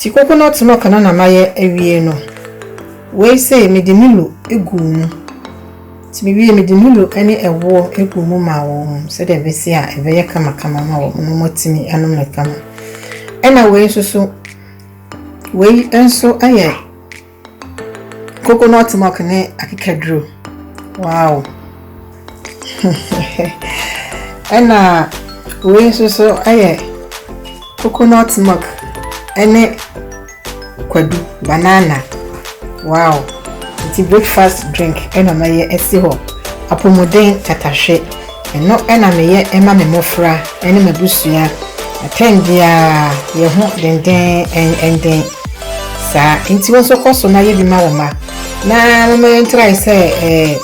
Ti coconut milk na maye ewie no. We say me de milo egu mu. Ti me wie me de milo ene ewo egu mu ma wo. Se de besi a ebeye kama ma wo no motimi anom na kama. Ena we so we enso aye coconut milk ne akikadro. Wow. Ena we so aye coconut milk ene kwadu banana. Wow. It's a breakfast drink ena maye esi ho. Apomodin tatashe. Eno ena meye ema me mofra ene mabusua. Atendia ye ho denden enden. Sa inti won so koso na ye bi ma wo ma. Na me try say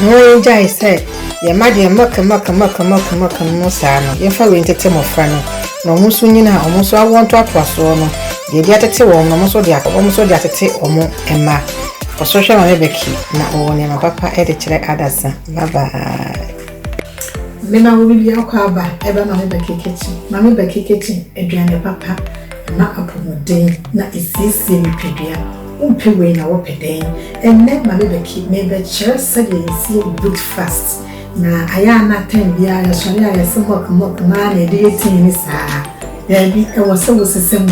no jai say ye ma de maka no sa no. Ye fa we ntete mofra no. No musu nyina omuso awonto atwaso no. Ye dia tete wo no muso dia tete omo ema. For social mebeki na owone ma papa e de kire adasa. Bye bye. Mena wo bi akwa ba e ba ma mebeki kitchen. Ma mebeki kitchen eduane papa na apomodin na isisi mipedua. Umpewe na wo peden. Enne ma mebeki mebe kire sade isi breakfast. Na aya na ten bia ya so ya semok na na de tin ni saa. Ya bi e wo se wo sesem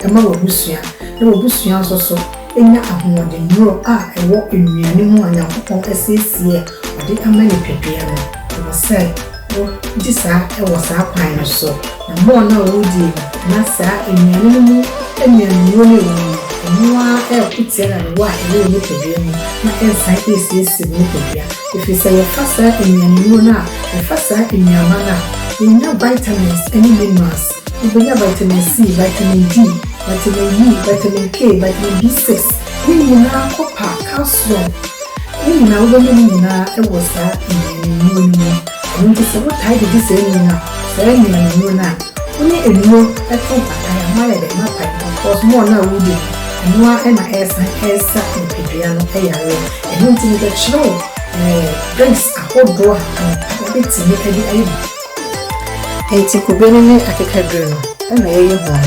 e ma wo busua. Na wo busua so enya ahoden no a ewo ennuane mu anyakopon asiesie ade amane pedua no wo say wo disa e wo saa kwan no so na mo na wo di na saa ennuane mu ennuane no no a e kutia na wo a e wo pedua no na ensan asiesie no pedua if you say fasa ennuane no na fasa ennuama na enya vitamins and minerals ibenya vitamin C, vitamin D, vitamin E, vitamin K, vitamin B6. We na copper, calcium. We na we na ewosa ni ni. We say what type this na. Say ni na. We enu e ko pataya ma ya de ma pa. Cause more na we dey. Enu a na esa impedua no e yare. Enu nti ni the show. Drinks ahodo a bit ni kadi ayi. Enti kubeni ni akekadro no na ye ho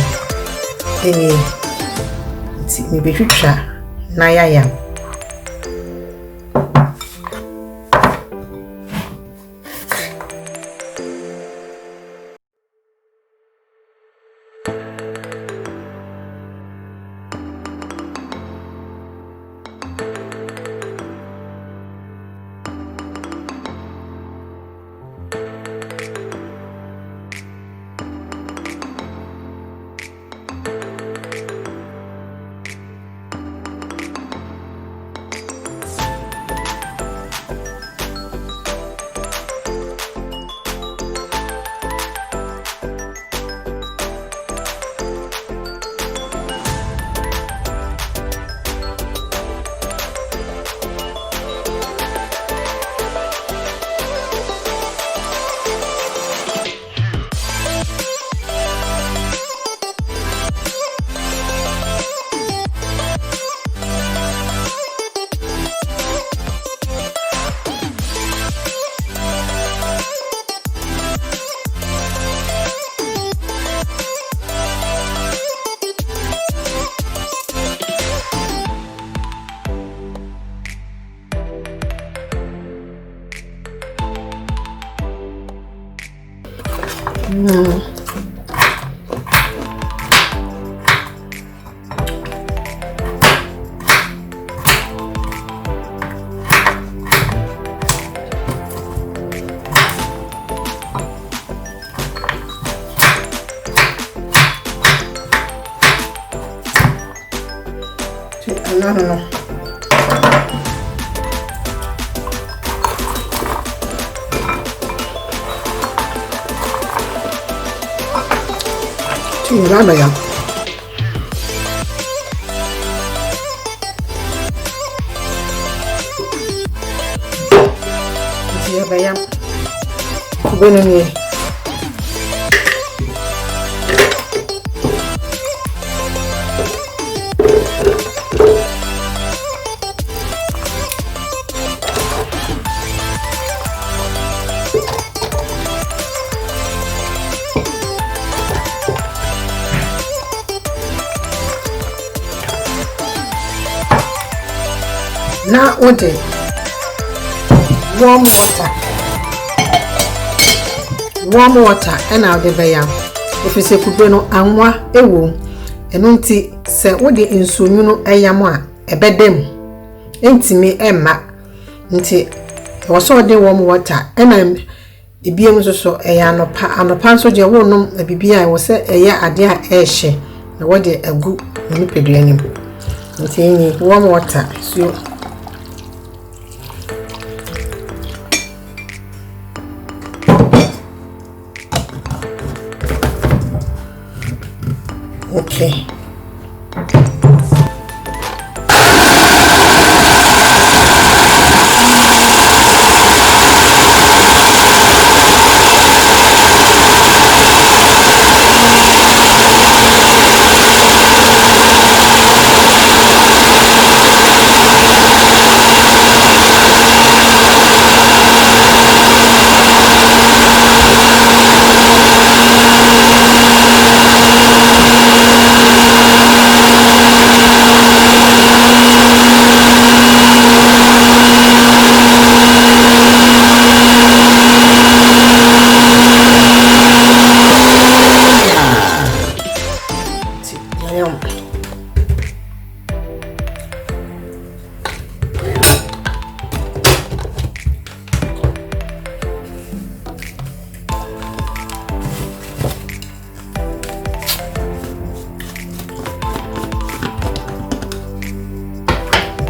eni nti me betwitwa na yaya No. Rada ya. Dia bayam. Kubeni ni. na ode warm water ena ode beya efise kube no anwa ewo eno nti se wode nsonwunu eyam a ebedem entimi emma nti wo so ode warm water ena ebiem so eya anopa nso je wonom bibia wo se eya ade a ehye na wode agu nipedu anim nti ni warm water so okay.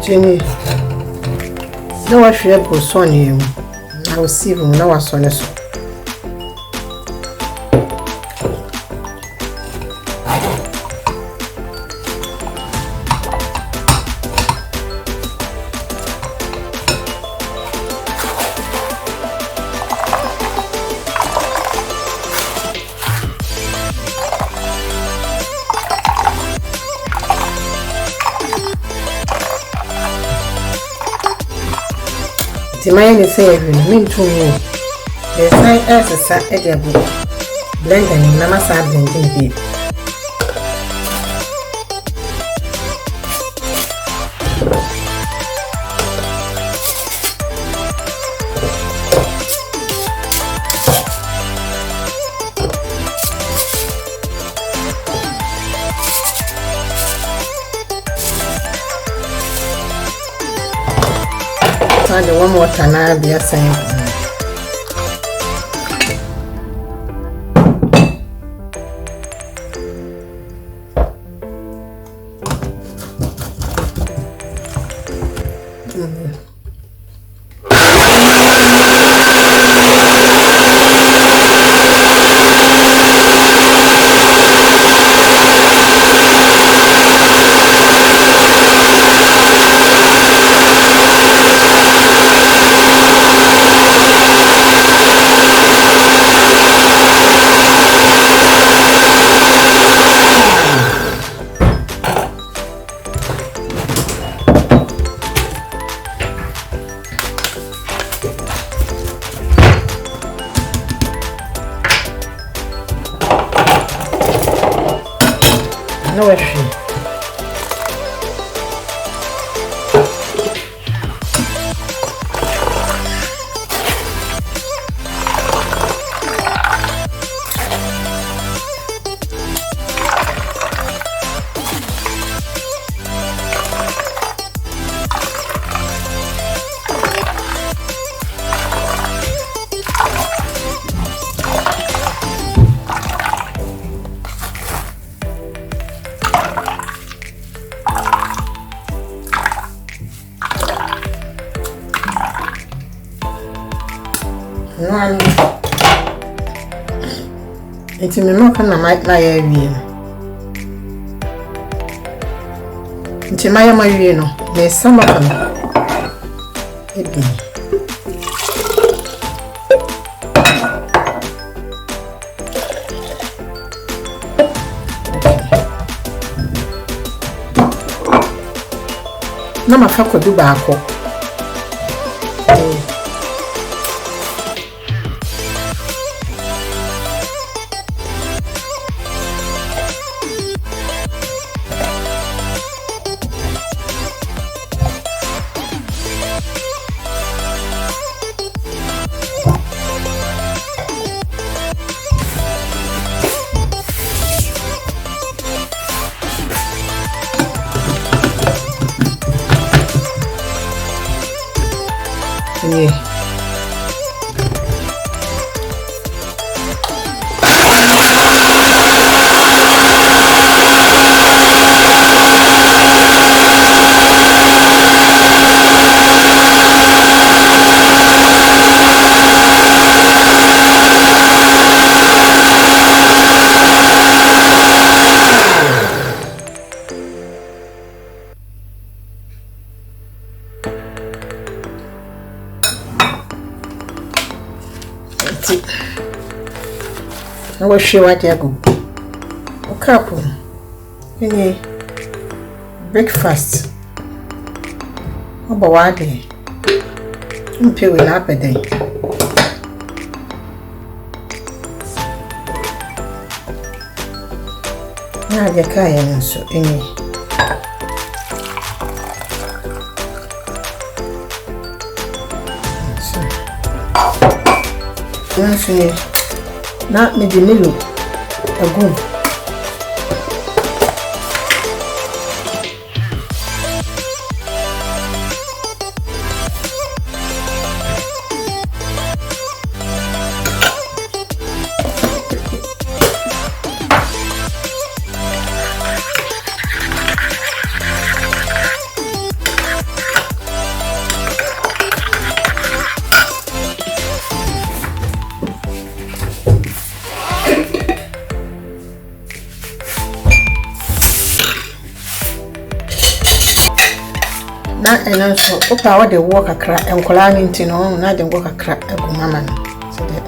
Jenny, no, I should go son you. I will see him now as soon as. The man is saying, mean to me. The sign as a sat at your book. Blend and Namasa blending deep. The one more time be a saying. No issue. It's in the milk and I might lie area. It's in my marino. There's some of them. No, my fuck would do back. Yeah. I will show what you go. A couple. Any breakfast. How about what day? I'm feeling up a day. Now the car so any. Na me de milo agum and also opa what the work akra enkola nti no na the work akra egu mama no so that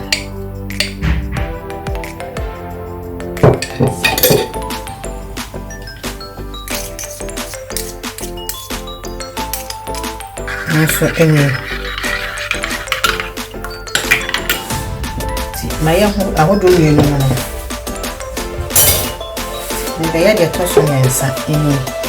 so any my ahodo mienu no and they are toss on answer any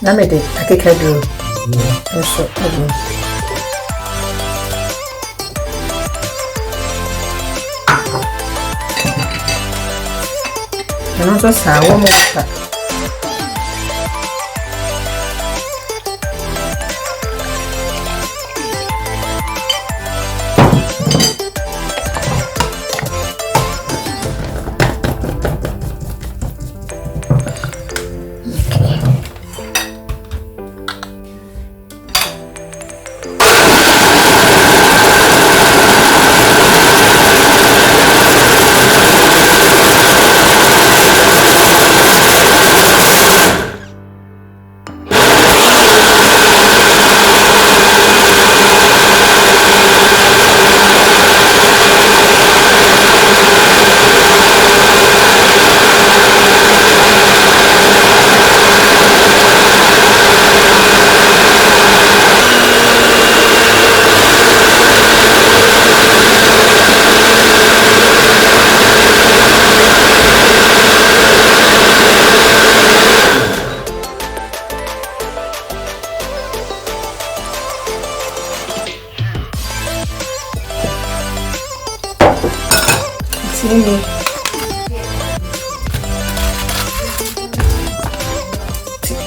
Namede akekadro so and also sour milk.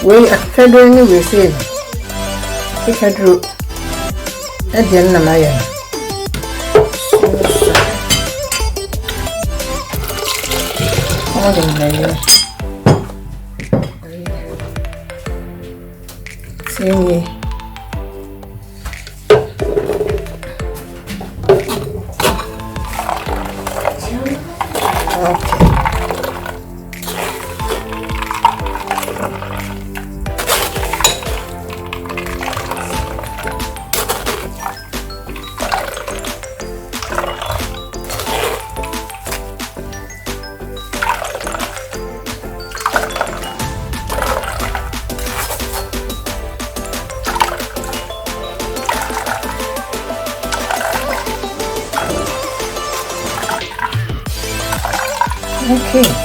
We are federally received. If I drew at the end of my year. See me. Okay.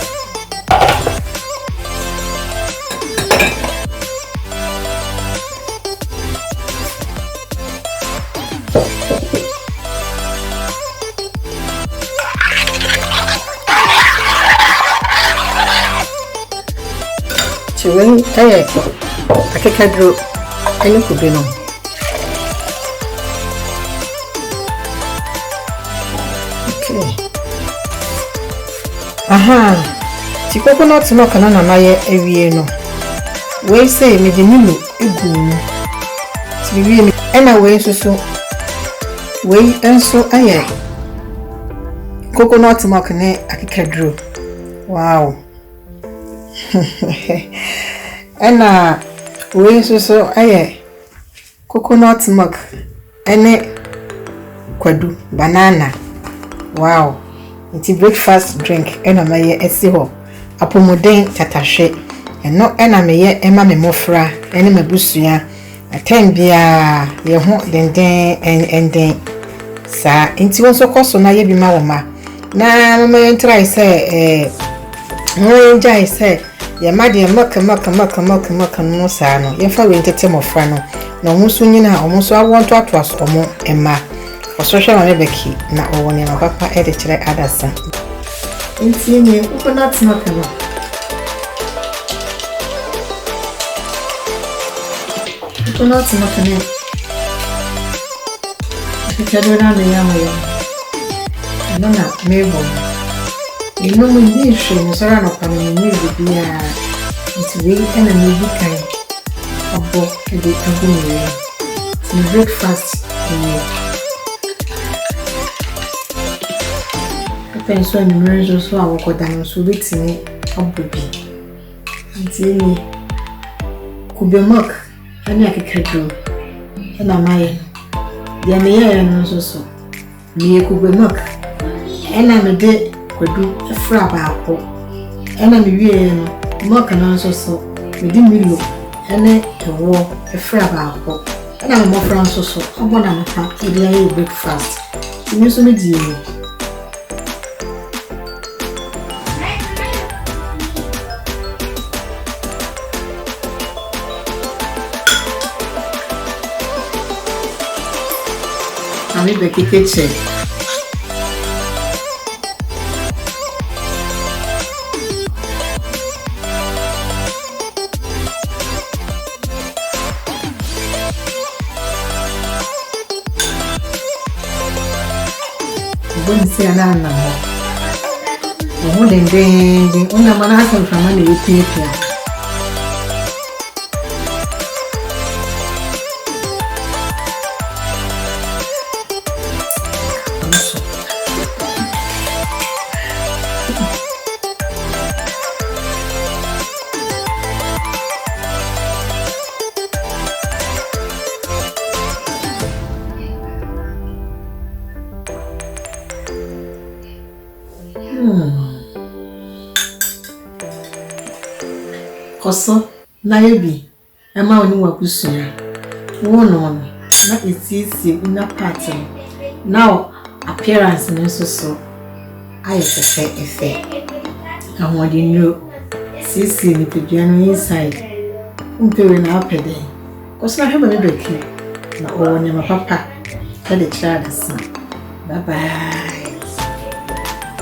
Chiwen akekadro ene kube no. Okay. Aha. Ti coconut milk na maye ewie no. We say me de nimu egu. Ti wie me ena we so we enso aye. Coconut milk ne akekadro. Wow. Ena we so aye coconut milk ene kwadu banana. Wow. It's a breakfast drink ena maye esi ho. Apomuden tatahwe. Eno ena meye ema me mofra ene mabusua. Atem bia ye ho denden enden. Sa enti won so koso na ye bi ma wo ma. Na mama try say no enjoy say ya made milk no sa no ye fa we ntete mofra no na omuso nyina omuso awonto atoaso omo ema ososha ma mebeki na owone na papa e de kire adasa enti enye coconut milk no coconut milk ne kikado na me ya mo na mebo ino mo ndi hwe no sara no kwame ni bibia ntiwe ena me bi kan obo ede agumwe ni breakfast ni penso ni mrezo so awokoda no so betini obobi ntini kube milk ani akekredo ena maye ya me ye no so me kube milk ena me de kwadu efra baako ena me wie no milk na so me di milo ene ewo efra baako ena me mofra so obona mfa edi aye breakfast ni so me di ni ami be kikeche bonse ana na mo dende ona mana hasan fama ne yepia koso na yebi ema oni wakusua wono na esisi na pattern now appearance no so aye efe amodi no sisi ni peduano inside umpewe na apede koso na hebe me beki na owone mapapa kale chada sa bye bye.